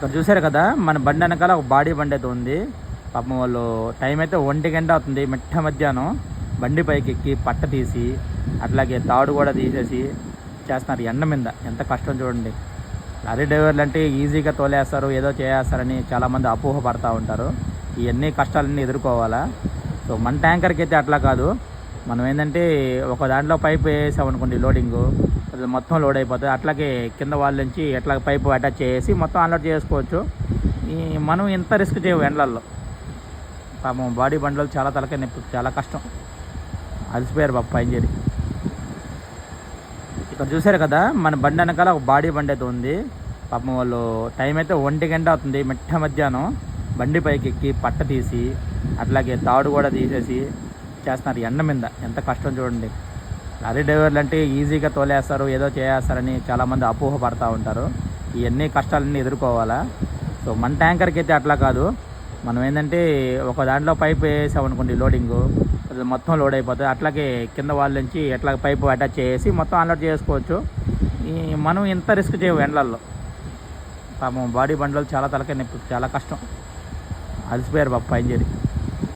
ఇక్కడ చూసారు కదా, మన బండి వెనకాల ఒక బాడీ బండి అయితే ఉంది. పాపం వాళ్ళు టైం అయితే 1 గంట అవుతుంది, మిట్ట మధ్యాహ్నం బండి పైకి ఎక్కి పట్ట తీసి అట్లాగే తాడు కూడా తీసేసి చేస్తున్నారు ఎండ మీద. ఎంత కష్టం చూడండి. లారీ డ్రైవర్లు అంటే ఈజీగా తోలేస్తారు, ఏదో చేసేస్తారని చాలామంది అపోహ పడతా ఉంటారు. ఇవన్నీ కష్టాలన్నీ ఎదుర్కోవాలా. సో మన ట్యాంకర్కి అయితే అట్లా కాదు. మనం ఏంటంటే ఒక దాంట్లో పైప్ వేసామనుకోండి, లోడింగు అది మొత్తం లోడ్ అయిపోతుంది. అట్లాగే కింద వాళ్ళ నుంచి ఎట్లా పైపు అటాచ్ చేసి మొత్తం అన్లోడ్ చేసుకోవచ్చు. మనం ఎంత రిస్క్ చేయవు ఎండల్లో. పాపం బాడీ బండ్లు చాలా తలకాయ నొప్పి, చాలా కష్టం. అలసిపోయారు బాబు పైన చేరి. ఇక్కడ చూసారు కదా, మన బండి వెనకాల ఒక బాడీ బండి అయితే ఉంది. పాపం వాళ్ళు టైం అయితే 1 గంట అవుతుంది, మిట్ట మధ్యాహ్నం బండి పైకి ఎక్కి పట్ట తీసి అట్లాగే తాడు కూడా తీసేసి చేస్తున్నారు ఎండ మీద. ఎంత కష్టం చూడండి. లారీ డ్రైవర్లు అంటే ఈజీగా తోలేస్తారు, ఏదో చేసేస్తారని చాలామంది అపోహ పడతా ఉంటారు. ఇవన్నీ కష్టాలన్నీ ఎదుర్కోవాలా. సో మన ట్యాంకర్కి అయితే అట్లా కాదు. మనం ఏంటంటే ఒక దాంట్లో పైప్ వేసామనుకోండి, లోడింగు అది మొత్తం లోడ్ అయిపోతుంది. అట్లాగే కింద వాళ్ళ నుంచి ఎట్లా పైపు అటాచ్ చేసి మొత్తం అన్లోడ్ చేసుకోవచ్చు. మనం ఎంత రిస్క్ చేయవు ఎండల్లో. పాపం బాడీ బండ్లు చాలా తలకాయ నొప్పి, చాలా కష్టం. అలసిపోయారు బాబు పైన చేరి.